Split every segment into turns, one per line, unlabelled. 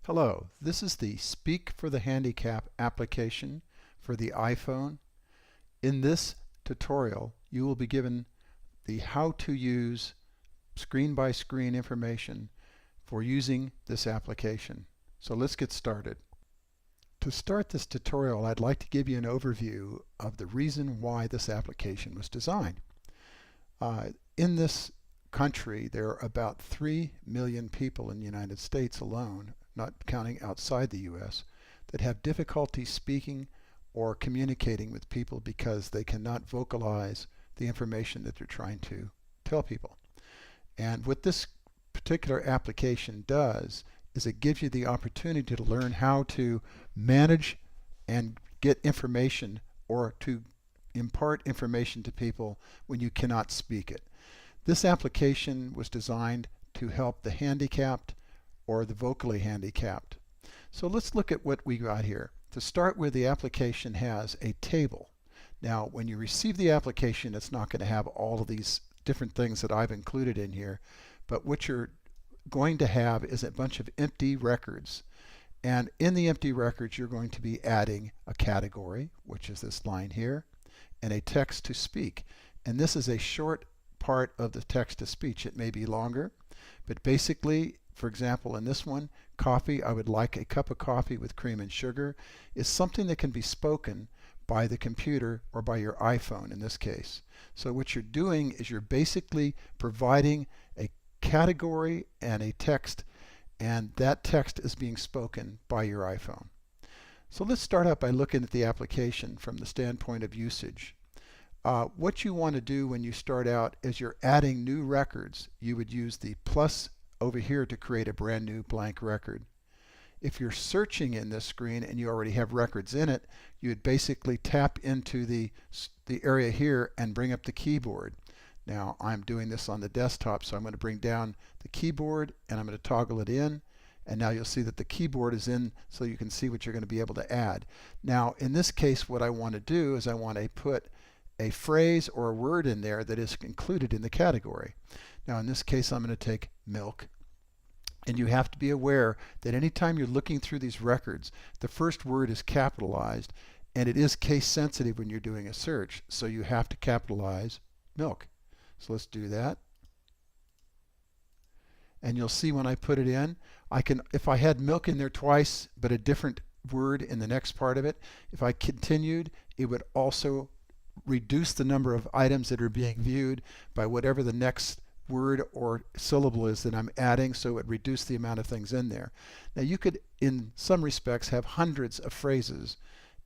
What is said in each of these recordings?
Hello, this is the Speak for the Handicap application for the iPhone. In this tutorial, you will be given the how to use screen-by-screen information for using this application. So let's get started. To start this tutorial, I'd like to give you an overview of the reason why this application was designed. In this country, there are about 3 million people in the United States alone, not counting outside the US, that have difficulty speaking or communicating with people because they cannot vocalize the information that they're trying to tell people. And what this particular application does is it gives you the opportunity to learn how to manage and get information or to impart information to people when you cannot speak it. This application was designed to help the handicapped or the vocally handicapped. So let's look at what we got here. To start with, the application has a table. Now, when you receive the application, it's not going to have all of these different things that I've included in here, but what you're going to have is a bunch of empty records. And in the empty records, you're going to be adding a category, which is this line here, and a text to speak. And this is a short part of the text to speech. It may be longer, but basically, for example, in this one, coffee, I would like a cup of coffee with cream and sugar, is something that can be spoken by the computer or by your iPhone in this case. So what you're doing is you're basically providing a category and a text, and that text is being spoken by your iPhone. So let's start out by looking at the application from the standpoint of usage. What you want to do when you start out is you're adding new records. You would use the plus over here to create a brand new blank record. If you're searching in this screen and you already have records in it, you would basically tap into the area here and bring up the keyboard. Now I'm doing this on the desktop, so I'm going to bring down the keyboard and I'm going to toggle it in, and now you'll see that the keyboard is in so you can see what you're going to be able to add. Now in this case, what I want to do is I want to put a phrase or a word in there that is included in the category. Now in this case, I'm going to take milk. And you have to be aware that anytime you're looking through these records, the first word is capitalized, and it is case sensitive when you're doing a search, so you have to capitalize milk. So let's do that. And you'll see when I put it in, if I had milk in there twice but a different word in the next part of it, if I continued, it would also reduce the number of items that are being viewed by whatever the next word or syllable is that I'm adding, so it reduced the amount of things in there. Now you could, in some respects, have hundreds of phrases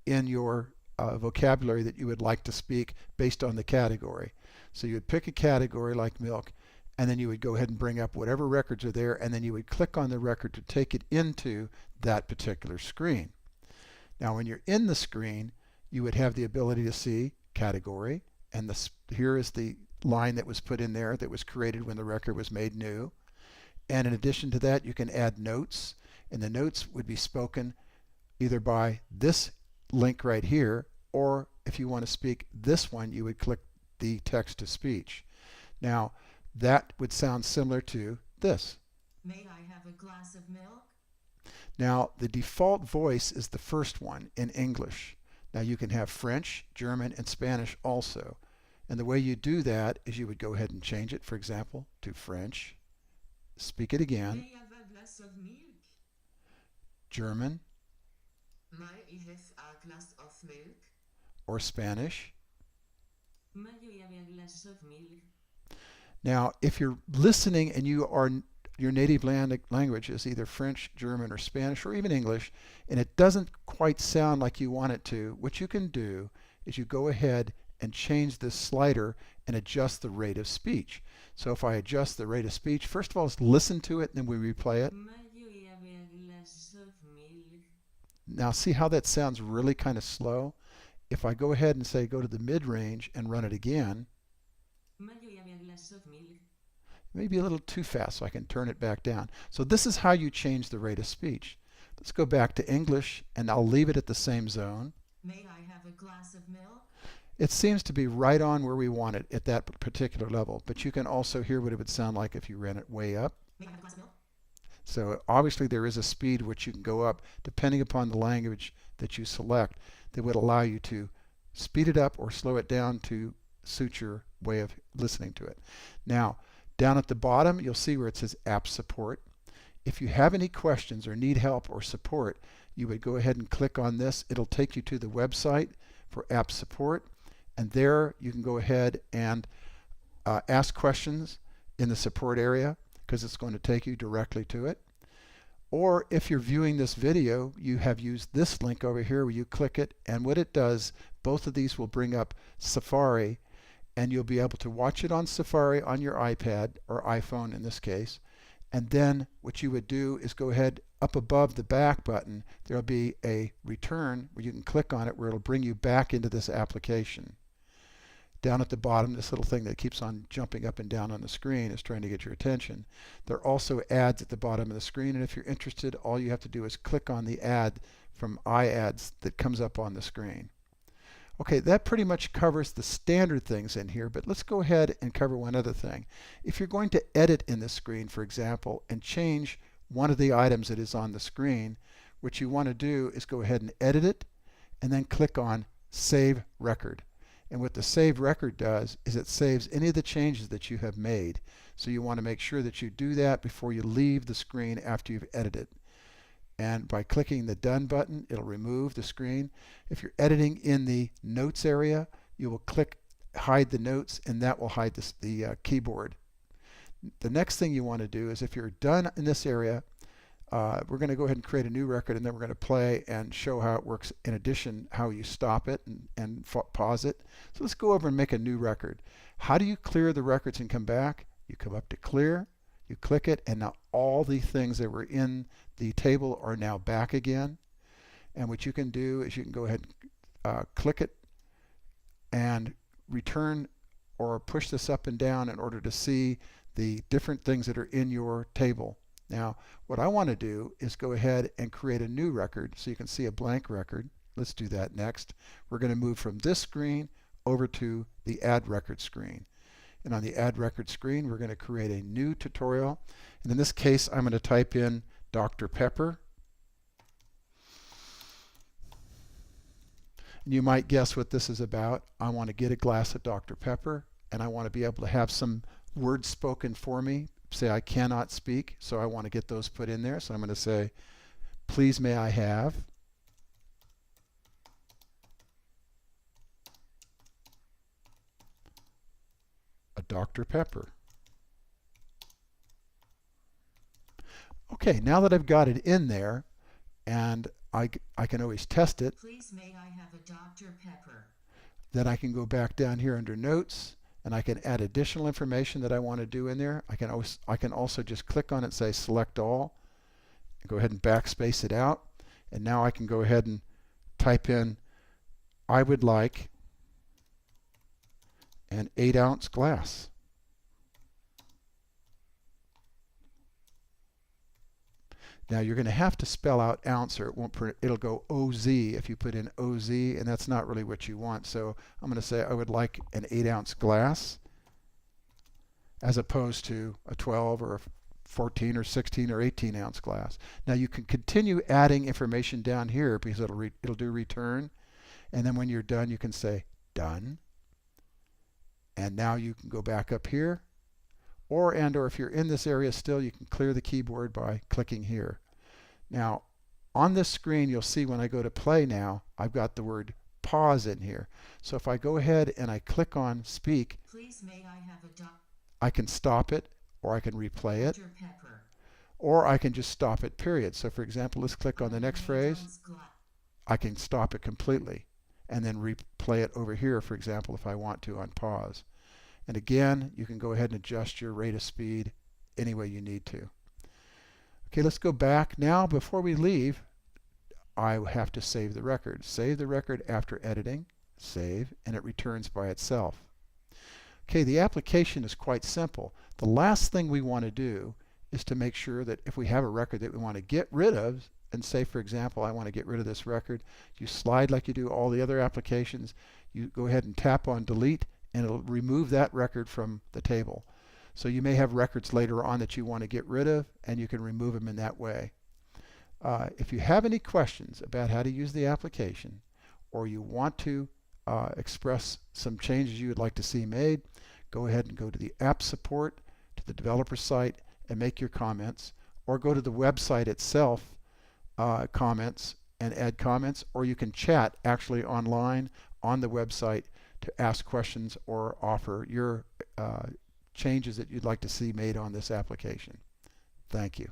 in your vocabulary that you would like to speak based on the category. So you would pick a category like milk, and then you would go ahead and bring up whatever records are there, and then you would click on the record to take it into that particular screen. Now when you're in the screen, you would have the ability to see category, and here is the line that was put in there that was created when the record was made new. And in addition to that, you can add notes, and the notes would be spoken either by this link right here, or if you want to speak this one, you would click the text to speech. Now that would sound similar to this.
May I have a glass of milk?
Now the default voice is the first one in English. Now you can have French, German, and Spanish also. And the way you do that is you would go ahead and change it, for example, to French. Speak it again.
May I have a glass of milk?
German.
May I have a glass of milk?
Or Spanish.
May I have a glass of milk?
Now, if you're listening and your native language is either French, German, or Spanish, or even English, and it doesn't quite sound like you want it to, what you can do is you go ahead and change this slider and adjust the rate of speech. So if I adjust the rate of speech, first of all, let's listen to it, and then we replay it.
May I have a glass of milk?
Now see how that sounds really kind of slow? If I go ahead and say go to the mid-range and run it again,
May I have a glass of milk?
maybe a little too fast, so I can turn it back down. So this is how you change the rate of speech. Let's go back to English, and I'll leave it at the same zone.
May I have a glass of milk?
It seems to be right on where we want it at that particular level, but you can also hear what it would sound like if you ran it way up.
May I have a glass of milk?
So obviously there is a speed which you can go up depending upon the language that you select that would allow you to speed it up or slow it down to suit your way of listening to it. Now, down at the bottom, you'll see where it says App Support. If you have any questions or need help or support, you would go ahead and click on this. It'll take you to the website for App Support, and there you can go ahead and ask questions in the support area because it's going to take you directly to it. Or if you're viewing this video, you have used this link over here where you click it, and what it does, both of these will bring up Safari, and you'll be able to watch it on Safari on your iPad or iPhone in this case. And then what you would do is go ahead up above the back button, there'll be a return where you can click on it where it'll bring you back into this application. Down at the bottom, this little thing that keeps on jumping up and down on the screen is trying to get your attention. There are also ads at the bottom of the screen, and if you're interested, all you have to do is click on the ad from iAds that comes up on the screen. Okay, that pretty much covers the standard things in here, but let's go ahead and cover one other thing. If you're going to edit in this screen, for example, and change one of the items that is on the screen, what you want to do is go ahead and edit it and then click on Save Record. And what the Save Record does is it saves any of the changes that you have made. So you want to make sure that you do that before you leave the screen after you've edited. And by clicking the Done button, it'll remove the screen. If you're editing in the Notes area, you will click Hide the Notes, and that will hide the keyboard. The next thing you want to do is if you're done in this area, we're going to go ahead and create a new record, and then we're going to play and show how it works, in addition how you stop it and pause it. So let's go over and make a new record. How do you clear the records and come back? You come up to Clear, you click it, and now all the things that were in the table are now back again. And what you can do is you can go ahead and click it and return or push this up and down in order to see the different things that are in your table. Now, what I want to do is go ahead and create a new record so you can see a blank record. Let's do that next. We're going to move from this screen over to the Add Record screen. And on the Add Record screen, we're going to create a new tutorial. And in this case, I'm going to type in Dr. Pepper. And you might guess what this is about. I want to get a glass of Dr. Pepper, and I want to be able to have some words spoken for me. Say I cannot speak, so I want to get those put in there. So I'm going to say, please may I have a Dr. Pepper. Okay, now that I've got it in there, and I can always test it.
Please may I have a Dr. Pepper.
Then I can go back down here under Notes, and I can add additional information that I want to do in there. I can also just click on it and say Select All, and go ahead and backspace it out. And now I can go ahead and type in, I would like an 8-ounce glass. Now you're going to have to spell out ounce, or it'll go OZ if you put in OZ, and that's not really what you want. So I'm going to say I would like an 8-ounce glass as opposed to a 12 or a 14 or 16 or 18-ounce glass. Now you can continue adding information down here because it'll do return, and then when you're done you can say done. And now you can go back up here, or if you're in this area still, you can clear the keyboard by clicking here. Now on this screen you'll see when I go to play now, I've got the word pause in here. So if I go ahead and I click on speak,
Please may I have a
I can stop it, or I can replay it,
Dr. Pepper.
or I can just stop it, period. So for example, let's click on the next phrase. I can stop it completely and then replay it over here, for example, if I want to on pause. And again, you can go ahead and adjust your rate of speed any way you need to. Okay, let's go back. Now, before we leave, I have to save the record. Save the record after editing, save, and it returns by itself. Okay, the application is quite simple. The last thing we want to do is to make sure that if we have a record that we want to get rid of, and say, for example, I want to get rid of this record, you slide like you do all the other applications, you go ahead and tap on delete, and it'll remove that record from the table. So you may have records later on that you want to get rid of, and you can remove them in that way. If you have any questions about how to use the application, or you want to express some changes you would like to see made, go ahead and go to the app support, to the developer site, and make your comments, or go to the website itself, comments, and add comments, or you can chat actually online on the website to ask questions or offer your changes that you'd like to see made on this application. Thank you.